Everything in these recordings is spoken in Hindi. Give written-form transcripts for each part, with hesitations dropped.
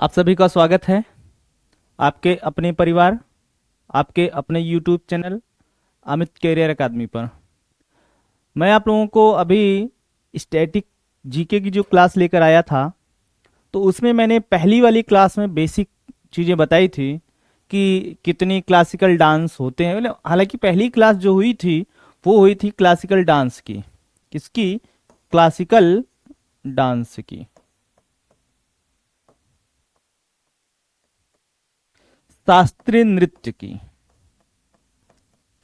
आप सभी का स्वागत है आपके अपने परिवार, आपके अपने YouTube चैनल अमित कैरियर अकादमी पर। मैं आप लोगों को अभी स्टैटिक जीके की जो क्लास लेकर आया था, तो उसमें मैंने पहली वाली क्लास में बेसिक चीज़ें बताई थी कि कितनी क्लासिकल डांस होते हैं। मतलब हालांकि पहली क्लास जो हुई थी वो हुई थी क्लासिकल डांस की। किसकी? क्लासिकल डांस की, शास्त्रीय नृत्य की।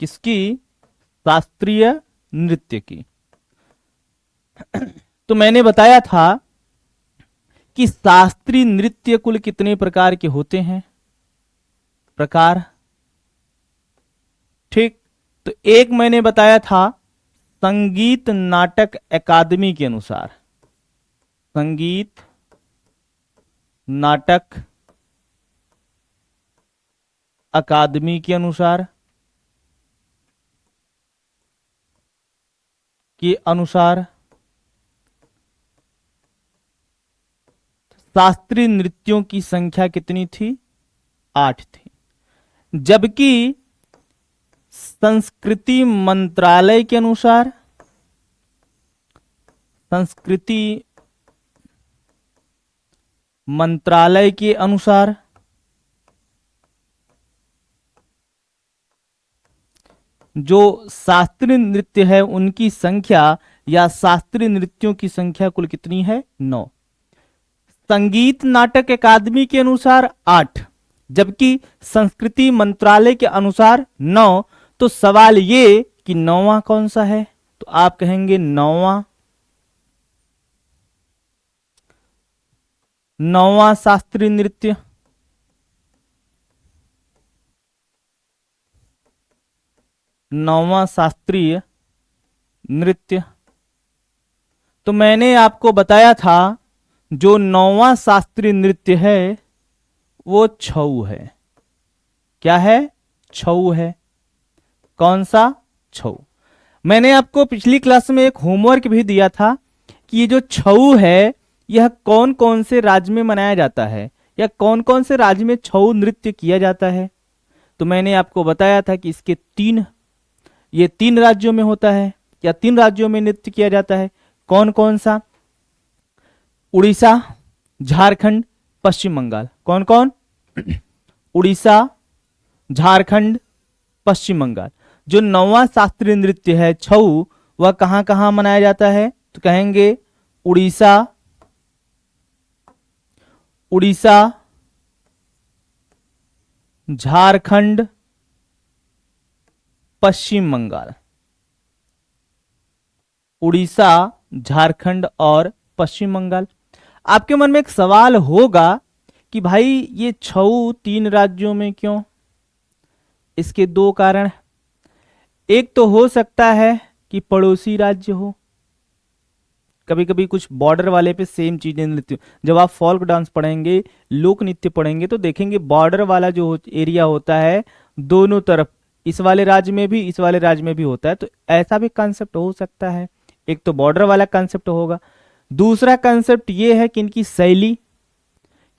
किसकी? शास्त्रीय नृत्य की। तो मैंने बताया था कि शास्त्रीय नृत्य कुल कितने प्रकार के होते हैं। प्रकार, ठीक। तो एक मैंने बताया था संगीत नाटक अकादमी के अनुसार, संगीत नाटक अकादमी के अनुसार, शास्त्रीय नृत्यों की संख्या कितनी थी? 8 थी। जबकि संस्कृति मंत्रालय के अनुसार, संस्कृति मंत्रालय के अनुसार जो शास्त्रीय नृत्य है उनकी संख्या या शास्त्रीय नृत्यों की संख्या कुल कितनी है? 9। संगीत नाटक अकादमी के अनुसार 8, जबकि संस्कृति मंत्रालय के अनुसार 9। तो सवाल ये कि 9वां कौन सा है? तो आप कहेंगे 9वां शास्त्रीय नृत्य। नौवां शास्त्रीय नृत्य। तो मैंने आपको बताया था जो 9वां शास्त्रीय नृत्य है वो छऊ है। क्या है? छऊ है। कौन सा? छऊ। मैंने आपको पिछली क्लास में एक होमवर्क भी दिया था कि ये जो छऊ है यह कौन कौन से राज्य में मनाया जाता है या कौन कौन से राज्य में छऊ नृत्य किया जाता है। तो मैंने आपको बताया था कि इसके ये 3 राज्यों में होता है या 3 राज्यों में नृत्य किया जाता है। कौन कौन सा? उड़ीसा, झारखंड, पश्चिम बंगाल। कौन कौन? उड़ीसा, झारखंड, पश्चिम बंगाल। जो 9वां शास्त्रीय नृत्य है छऊ, वह कहां कहां मनाया जाता है? तो कहेंगे उड़ीसा, झारखंड, पश्चिम बंगाल। उड़ीसा, झारखंड और पश्चिम बंगाल। आपके मन में एक सवाल होगा कि भाई ये छऊ 3 राज्यों में क्यों? इसके 2 कारण। एक तो हो सकता है कि पड़ोसी राज्य हो, कभी कभी कुछ बॉर्डर वाले पे सेम चीजें नृत्य। जब आप फोल्क डांस पढ़ेंगे, लोक नृत्य पढ़ेंगे, तो देखेंगे बॉर्डर वाला जो एरिया होता है दोनों तरफ, इस वाले राज्य में भी इस वाले राज्य में भी होता है। तो ऐसा भी कंसेप्ट हो सकता है। एक तो बॉर्डर वाला कंसेप्ट होगा। दूसरा कंसेप्ट ये है कि इनकी शैली,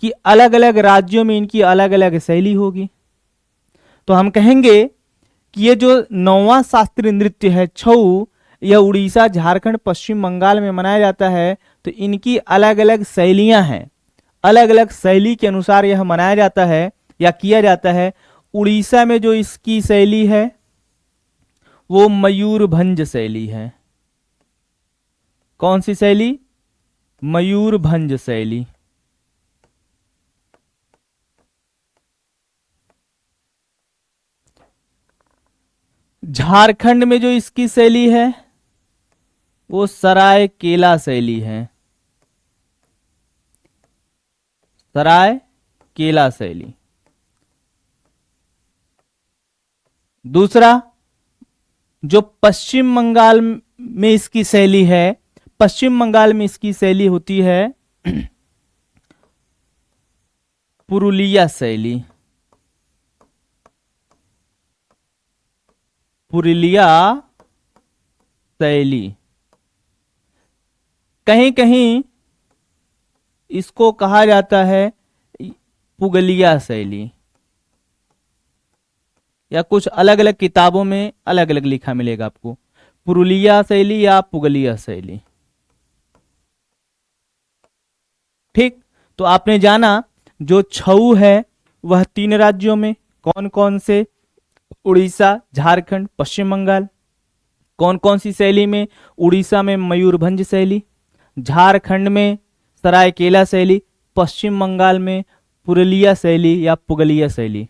कि अलग अलग राज्यों में इनकी अलग अलग शैली होगी। तो हम कहेंगे कि ये जो 9वां शास्त्रीय नृत्य है छऊ, यह उड़ीसा, झारखंड, पश्चिम बंगाल में मनाया जाता है। तो इनकी अलग अलग शैलियां हैं, अलग अलग शैली के अनुसार यह मनाया जाता है या किया जाता है। उड़ीसा में जो इसकी शैली है वो मयूरभंज शैली है। कौन सी शैली? मयूरभंज शैली। झारखंड में जो इसकी शैली है वो सरायकेला शैली है। सरायकेला शैली। दूसरा, जो पश्चिम बंगाल में इसकी शैली है, पश्चिम बंगाल में इसकी शैली होती है पुरुलिया शैली। पुरुलिया शैली। कहीं कहीं इसको कहा जाता है पुगलिया शैली, या कुछ अलग अलग किताबों में अलग अलग लिखा मिलेगा आपको, पुरुलिया शैली या पुगलिया शैली। ठीक, तो आपने जाना जो छऊ है वह 3 राज्यों में, कौन कौन से? उड़ीसा, झारखंड, पश्चिम बंगाल। कौन कौन सी शैली में? उड़ीसा में मयूरभंज शैली, झारखंड में सरायकेला शैली, पश्चिम बंगाल में पुरुलिया शैली या पुगलिया शैली।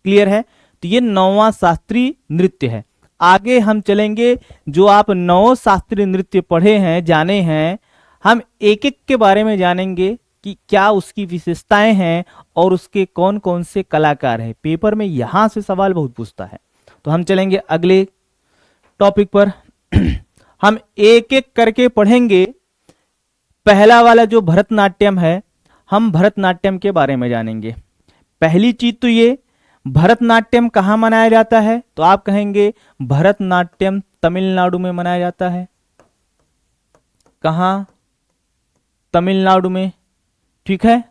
क्लियर है? तो ये 9वां शास्त्रीय नृत्य है। आगे हम चलेंगे, जो आप 9 शास्त्रीय नृत्य पढ़े हैं, जाने हैं, हम एक एक के बारे में जानेंगे कि क्या उसकी विशेषताएं हैं और उसके कौन कौन से कलाकार हैं। पेपर में यहां से सवाल बहुत पूछता है। तो हम चलेंगे अगले टॉपिक पर। हम एक एक करके पढ़ेंगे। पहला वाला जो भरतनाट्यम है, हम भरतनाट्यम के बारे में जानेंगे। पहली चीज तो ये, भरतनाट्यम कहाँ मनाया जाता है? तो आप कहेंगे भरतनाट्यम तमिलनाडु में मनाया जाता है। कहाँ? तमिलनाडु में। ठीक है।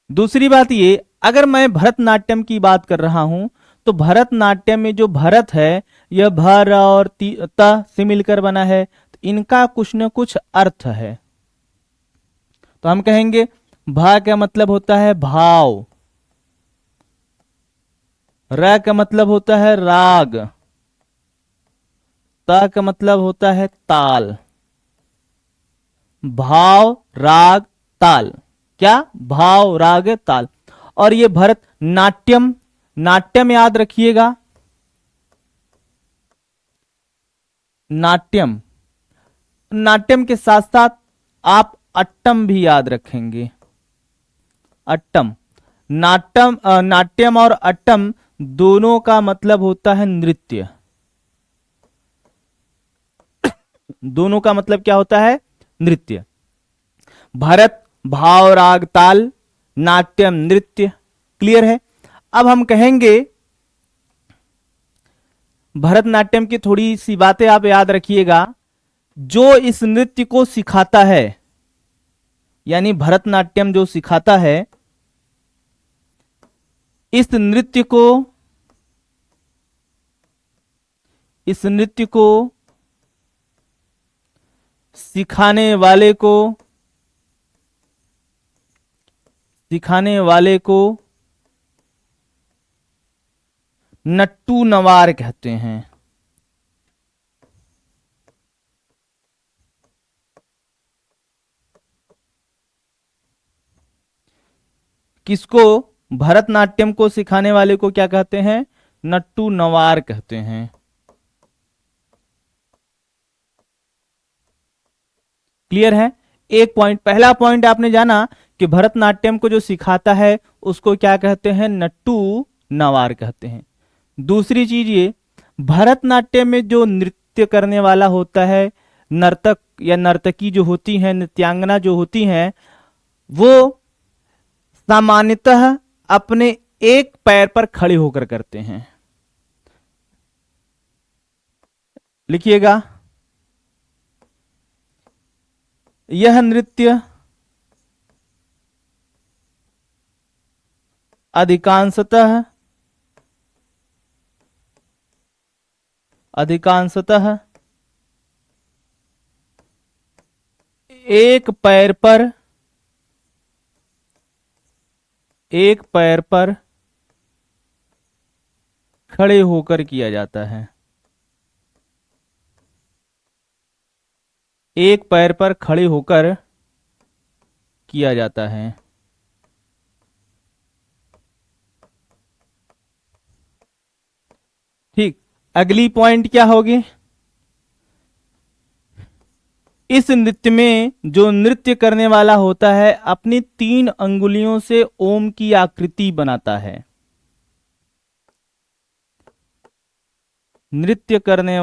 दूसरी बात ये, अगर मैं भरतनाट्यम की बात कर रहा हूं तो भरतनाट्यम में जो भरत है यह भर और त से मिलकर बना है, तो इनका कुछ न कुछ अर्थ है। तो हम कहेंगे भा का मतलब होता है भाव, र का मतलब होता है राग, त का मतलब होता है ताल। भाव, राग, ताल। क्या? भाव, राग, ताल। और ये भरत नाट्यम, नाट्यम याद रखिएगा, नाट्यम। नाट्यम के साथ साथ आप अट्टम भी याद रखेंगे। अट्टम, नाट्यम, नाट्यम और अट्टम दोनों का मतलब होता है नृत्य। दोनों का मतलब क्या होता है? नृत्य। भरत भाव, राग, ताल, नाट्यम नृत्य। क्लियर है? अब हम कहेंगे भरतनाट्यम की थोड़ी सी बातें आप याद रखिएगा। जो इस नृत्य को सिखाता है, यानी भरतनाट्यम जो सिखाता है, इस नृत्य को सिखाने वाले को नट्टू नवार कहते हैं। किसको? भरतनाट्यम को सिखाने वाले को क्या कहते हैं? नट्टू नवार कहते हैं। क्लियर है? एक पॉइंट, पहला पॉइंट आपने जाना कि भरतनाट्यम को जो सिखाता है उसको क्या कहते हैं? नट्टू नवार कहते हैं। दूसरी चीज ये, भरतनाट्यम में जो नृत्य करने वाला होता है, नर्तक या नर्तकी जो होती हैं, नृत्यांगना जो होती हैं, वो सामान्यतः अपने एक पैर पर खड़े होकर करते हैं। लिखिएगा, यह नृत्य अधिकांशतः एक पैर पर खड़े होकर किया जाता है। एक पैर पर खड़े होकर किया जाता है। ठीक, अगली पॉइंट क्या होगी? इस नृत्य में जो नृत्य करने वाला होता है अपनी 3 अंगुलियों से ओम की आकृति बनाता है। नृत्य करने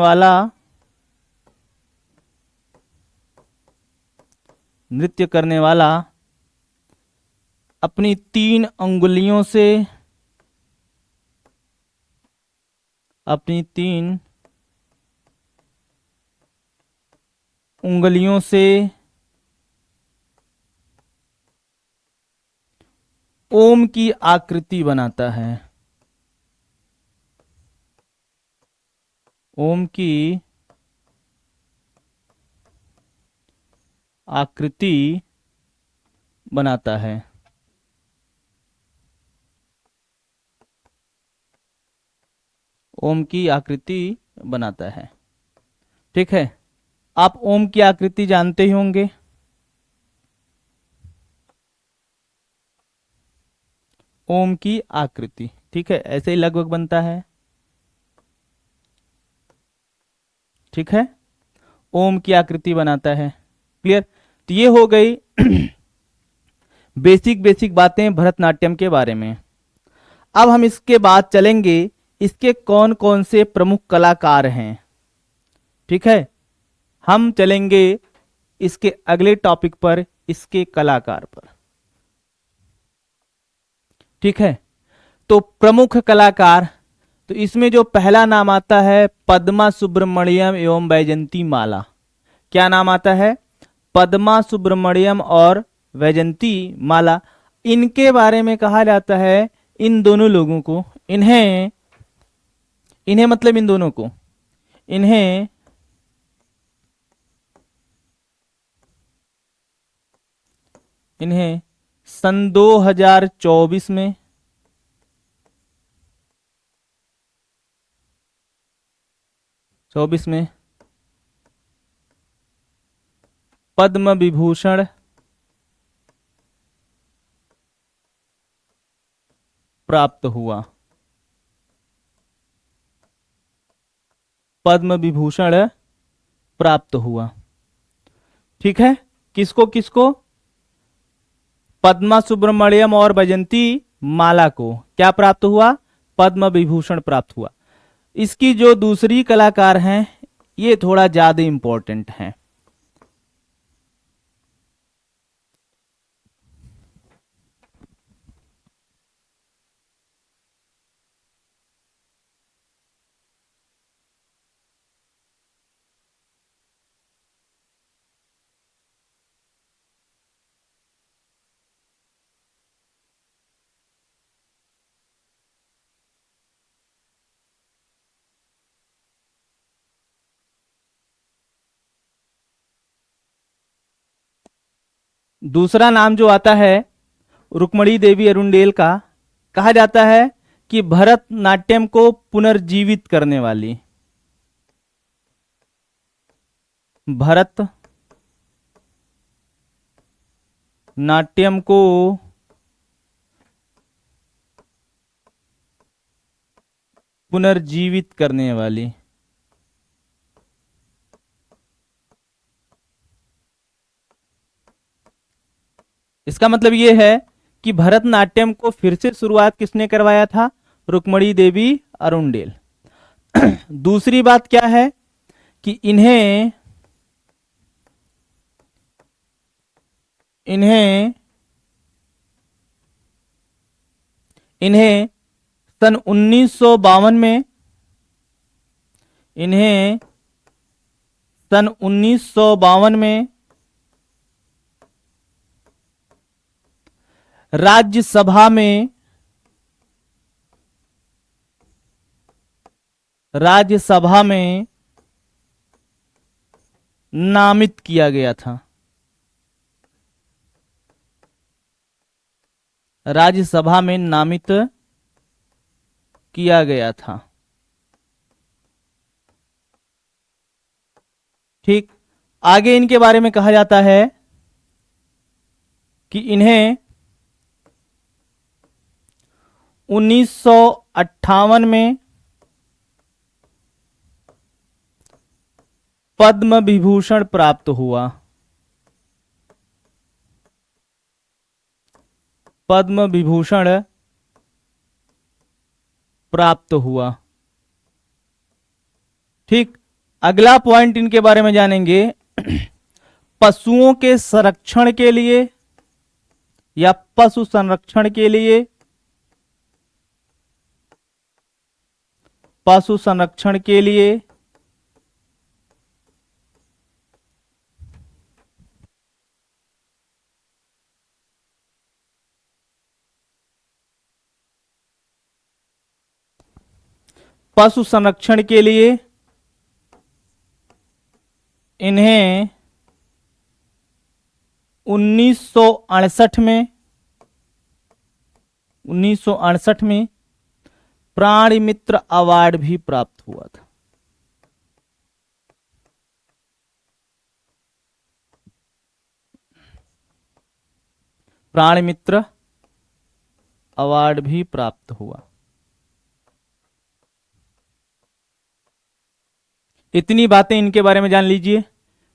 वाला अपनी 3 अंगुलियों से की आकृति बनाता है? ओम की आकृति बनाता है। ओम की आकृति बनाता है। ठीक है, आप ओम की आकृति जानते ही होंगे। ओम की आकृति, ठीक है, ऐसे ही लगभग बनता है। ठीक है, ओम की आकृति बनाता है। क्लियर? तो ये हो गई बेसिक बेसिक बातें भरतनाट्यम के बारे में। अब हम इसके बाद चलेंगे इसके कौन कौन से प्रमुख कलाकार हैं। ठीक है, हम चलेंगे इसके अगले टॉपिक पर, इसके कलाकार पर। ठीक है, तो प्रमुख कलाकार, तो इसमें जो पहला नाम आता है पद्मा सुब्रमण्यम एवं वैजंती माला। क्या नाम आता है? पद्मा सुब्रमण्यम और वैजंती माला। इनके बारे में कहा जाता है, इन दोनों लोगों को, इन्हें इन्हें मतलब इन दोनों को, इन्हें इन्हें सन 2024 में पद्म विभूषण प्राप्त हुआ। पद्म विभूषण प्राप्त हुआ। ठीक है, किसको किसको? पद्मा सुब्रमण्यम और वैजंती माला को क्या प्राप्त हुआ? पद्म विभूषण प्राप्त हुआ। इसकी जो दूसरी कलाकार हैं, ये थोड़ा ज्यादा इंपॉर्टेंट है। दूसरा नाम जो आता है रुक्मणी देवी अरुंडेल का, कहा जाता है कि भरतनाट्यम को पुनर्जीवित करने वाली, भरत नाट्यम को पुनर्जीवित करने वाली। इसका मतलब यह है कि भरतनाट्यम को फिर से शुरुआत किसने करवाया था? रुक्मणी देवी अरुंडेल। दूसरी बात क्या है कि इन्हें इन्हें इन्हें सन 1952 में, इन्हें सन 1952 में राज्यसभा में नामित किया गया था। राज्यसभा में नामित किया गया था। ठीक, आगे इनके बारे में कहा जाता है कि इन्हें 1958 में पद्म विभूषण प्राप्त हुआ। पद्म विभूषण प्राप्त हुआ। ठीक, अगला पॉइंट इनके बारे में जानेंगे। पशुओं के संरक्षण के लिए या पशु संरक्षण के लिए, पशु संरक्षण के लिए पशु संरक्षण के लिए इन्हें 1968 में 1968 में प्राणी मित्र अवार्ड भी प्राप्त हुआ था। प्राणी मित्र अवार्ड भी प्राप्त हुआ। इतनी बातें इनके बारे में जान लीजिए।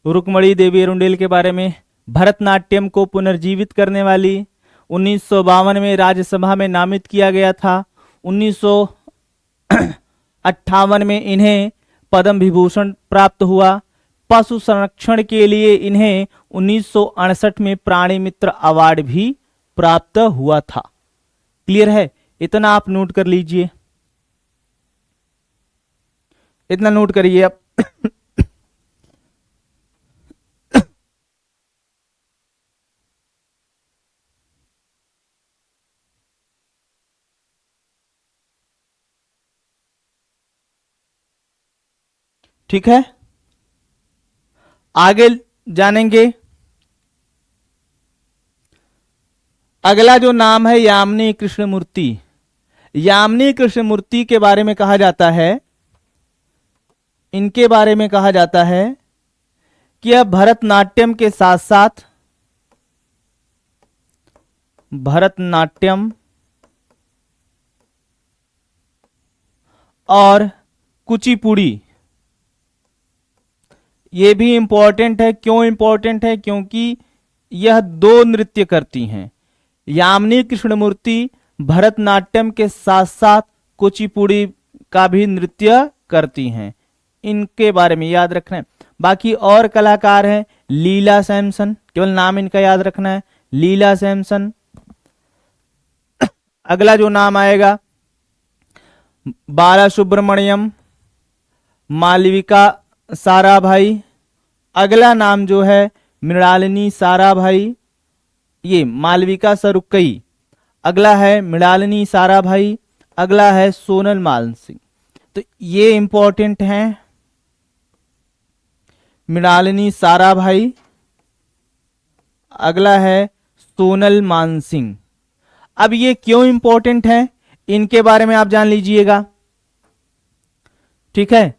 रुक्मणी देवी अरुंडेल के बारे में, भरतनाट्यम को पुनर्जीवित करने वाली, 1952 में राज्यसभा में नामित किया गया था। 1958 में इन्हें पद्म विभूषण प्राप्त हुआ। पशु संरक्षण के लिए इन्हें 1968 में प्राणी मित्र अवार्ड भी प्राप्त हुआ था। क्लियर है? इतना आप नोट कर लीजिए, इतना नोट करिए आप। ठीक है, आगे जानेंगे। अगला जो नाम है यामिनी कृष्णमूर्ति। यामिनी कृष्णमूर्ति के बारे में कहा जाता है, इनके बारे में कहा जाता है कि यह भरतनाट्यम के साथ साथ भरतनाट्यम और कुचिपुड़ी, ये भी इंपॉर्टेंट है। क्यों इंपॉर्टेंट है? क्योंकि यह दो नृत्य करती हैं। यामिनी कृष्णमूर्ति भरतनाट्यम के साथ साथ कुचिपुड़ी का भी नृत्य करती हैं। इनके बारे में याद रखना है। बाकी और कलाकार हैं, लीला सैमसन, केवल नाम इनका याद रखना है, लीला सैमसन। अगला जो नाम आएगा बाला सुब्रमण्यम, मालविका साराभाई। अगला नाम जो है मृणालिनी साराभाई, ये मालविका सरुक्कई। अगला है मृणालिनी साराभाई, अगला है सोनल मानसिंह। तो ये इंपॉर्टेंट हैं, मृणालिनी साराभाई, अगला है सोनल मानसिंह। अब ये क्यों इंपॉर्टेंट है, इनके बारे में आप जान लीजिएगा। ठीक है,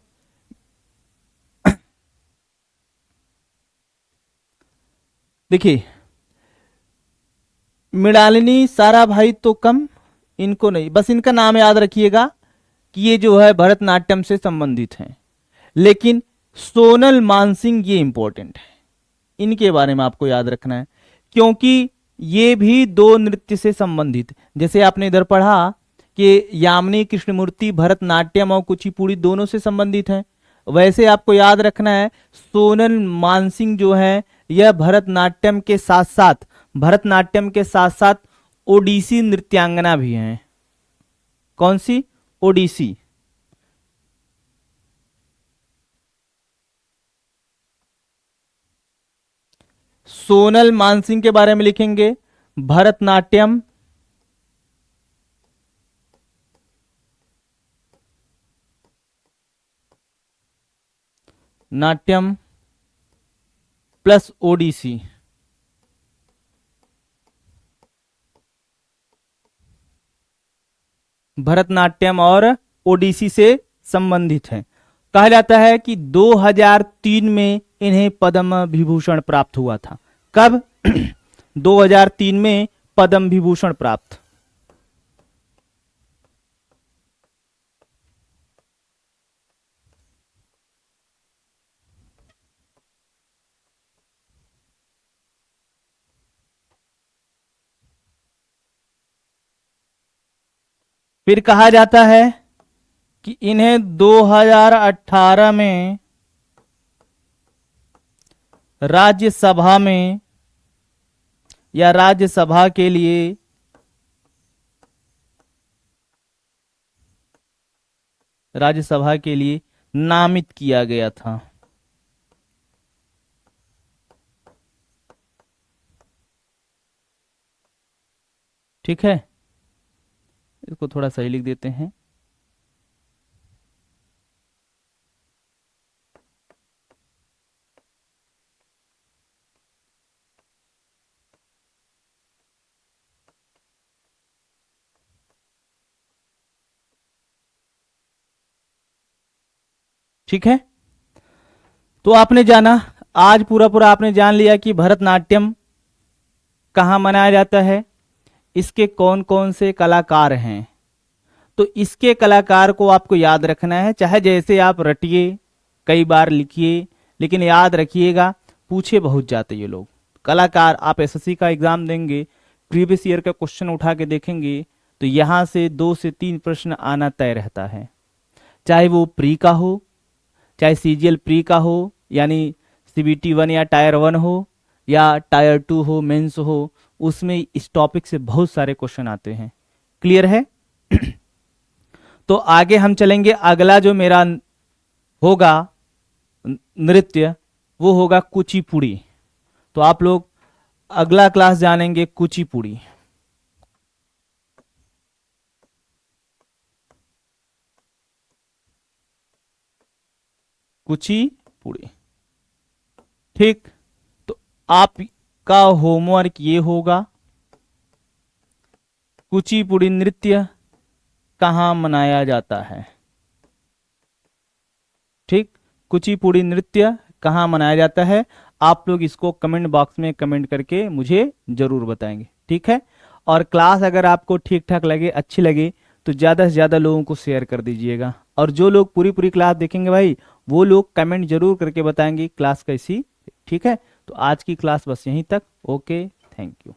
देखिए मृणालिनी साराभाई तो कम, इनको नहीं, बस इनका नाम याद रखिएगा कि ये जो है भरतनाट्यम से संबंधित हैं। लेकिन सोनल मानसिंह ये इंपॉर्टेंट है, इनके बारे में आपको याद रखना है, क्योंकि ये भी दो नृत्य से संबंधित। जैसे आपने इधर पढ़ा कि यामिनी कृष्णमूर्ति भरतनाट्यम और कुचिपुड़ी दोनों से संबंधित हैं, वैसे आपको याद रखना है सोनल मानसिंह जो है यह भरतनाट्यम के साथ साथ ओडिसी नृत्यांगना भी हैं। कौन सी? ओडिसी। सोनल मानसिंह के बारे में लिखेंगे भरतनाट्यम, नाट्यम प्लस ओडिसी। भरतनाट्यम और ओडिसी से संबंधित है। कहा जाता है कि 2003 में इन्हें पद्म विभूषण प्राप्त हुआ था। कब? 2003 में पद्म विभूषण प्राप्त। फिर कहा जाता है कि इन्हें 2018 में राज्यसभा में या राज्यसभा के लिए नामित किया गया था। ठीक है, इसको थोड़ा सही लिख देते हैं। ठीक है, तो आपने जाना, आज पूरा पूरा आपने जान लिया कि भरतनाट्यम कहाँ मनाया जाता है, इसके कौन कौन से कलाकार हैं। तो इसके कलाकार को आपको याद रखना है, चाहे जैसे आप रटिए, कई बार लिखिए, लेकिन याद रखिएगा पूछे बहुत जाते ये लोग कलाकार। आप एसएससी का एग्जाम देंगे, प्रीवियस ईयर का क्वेश्चन उठा के देखेंगे तो यहां से 2 से 3 प्रश्न आना तय रहता है, चाहे वो प्री का हो, चाहे सीजीएल प्री का हो, यानी सीबीटी 1 या टायर 1 हो, या टायर 2 हो, मेंस हो, उसमें इस टॉपिक से बहुत सारे क्वेश्चन आते हैं। क्लियर है? तो आगे हम चलेंगे, अगला जो मेरा होगा नृत्य वो होगा कुचिपुड़ी। तो आप लोग अगला क्लास जानेंगे कुचिपुड़ी। कुचिपुड़ी, ठीक। तो आपका होमवर्क ये होगा, कुचिपुड़ी नृत्य कहाँ मनाया जाता है। ठीक, कुचिपुड़ी नृत्य कहाँ मनाया जाता है, आप लोग इसको कमेंट बॉक्स में कमेंट करके मुझे जरूर बताएंगे। ठीक है, और क्लास अगर आपको ठीक ठाक लगे, अच्छी लगे, तो ज़्यादा से ज़्यादा लोगों को शेयर कर दीजिएगा। और जो लोग पूरी पूरी क्लास देखेंगे भाई, वो लोग कमेंट जरूर करके बताएंगे क्लास कैसी। ठीक है, तो आज की क्लास बस यहीं तक। Okay, thank you.